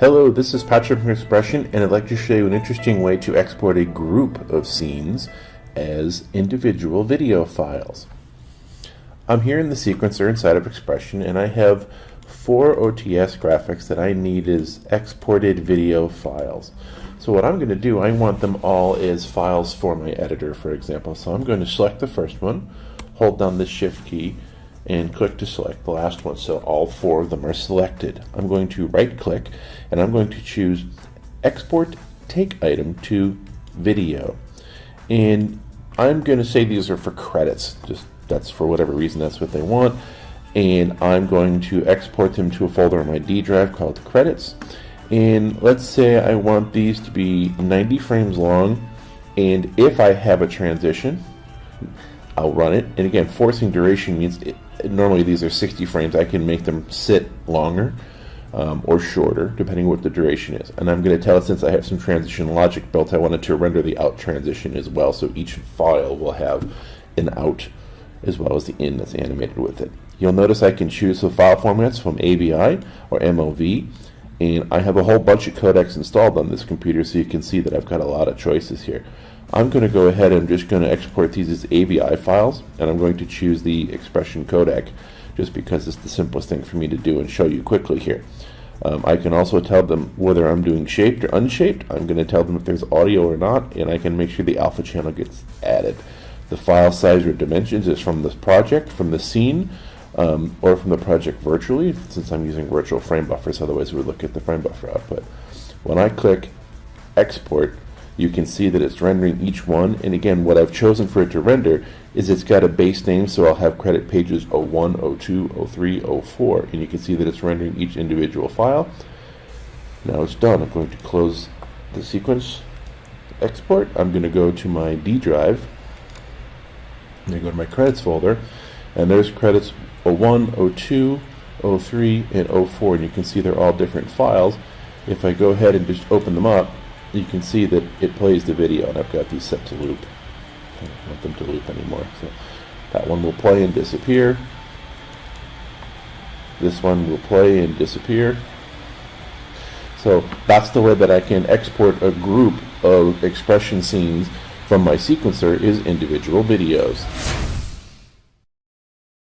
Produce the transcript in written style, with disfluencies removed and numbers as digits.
Hello, this is Patrick from XPression, and I'd like to show you an interesting way to export a group of scenes as individual video files. I'm here in the sequencer inside of XPression, and I have 4 OTS graphics that I need as exported video files. So what I'm going to do, I want them all as files for my editor, for example. So I'm going to select the first one, hold down the Shift key, and click to select the last one, so all 4 of them are selected. I'm going to right click and I'm going to choose Export Take Item to Video, and I'm going to say these are for credits, just that's for whatever reason that's what they want, and I'm going to export them to a folder on my D drive called Credits. And let's say I want these to be 90 frames long, and if I have a transition, I'll run it. And again, forcing duration means normally these are 60 frames. I can make them sit longer or shorter, depending what the duration is. And I'm going to tell it, since I have some transition logic built, I wanted to render the out transition as well. So each file will have an out as well as the in that's animated with it. You'll notice I can choose the file formats from AVI or MOV. And I have a whole bunch of codecs installed on this computer, so you can see that I've got a lot of choices here. I'm going to go ahead and I'm just going to export these as AVI files, and I'm going to choose the XPression codec just because it's the simplest thing for me to do and show you quickly here. I can also tell them whether I'm doing shaped or unshaped. I'm going to tell them if there's audio or not, and I can make sure the alpha channel gets added. The file size or dimensions is from this project, from the scene, or from the project virtually, since I'm using virtual frame buffers. Otherwise we would look at the frame buffer output. When I click export, you can see that it's rendering each one, and again what I've chosen for it to render is it's got a base name, so I'll have credit pages 01, 02, 03, 04, and you can see that it's rendering each individual file. Now it's done. I'm going to close the sequence export. I'm going to go to my D drive, I'm going to go to my credits folder, and there's credits 01, 02, 03, and 04, and you can see they're all different files. If I go ahead and just open them up, you can see that it plays the video, and I've got these set to loop. I don't want them to loop anymore. So that one will play and disappear. This one will play and disappear. So that's the way that I can export a group of XPression scenes from my sequencer, is individual videos.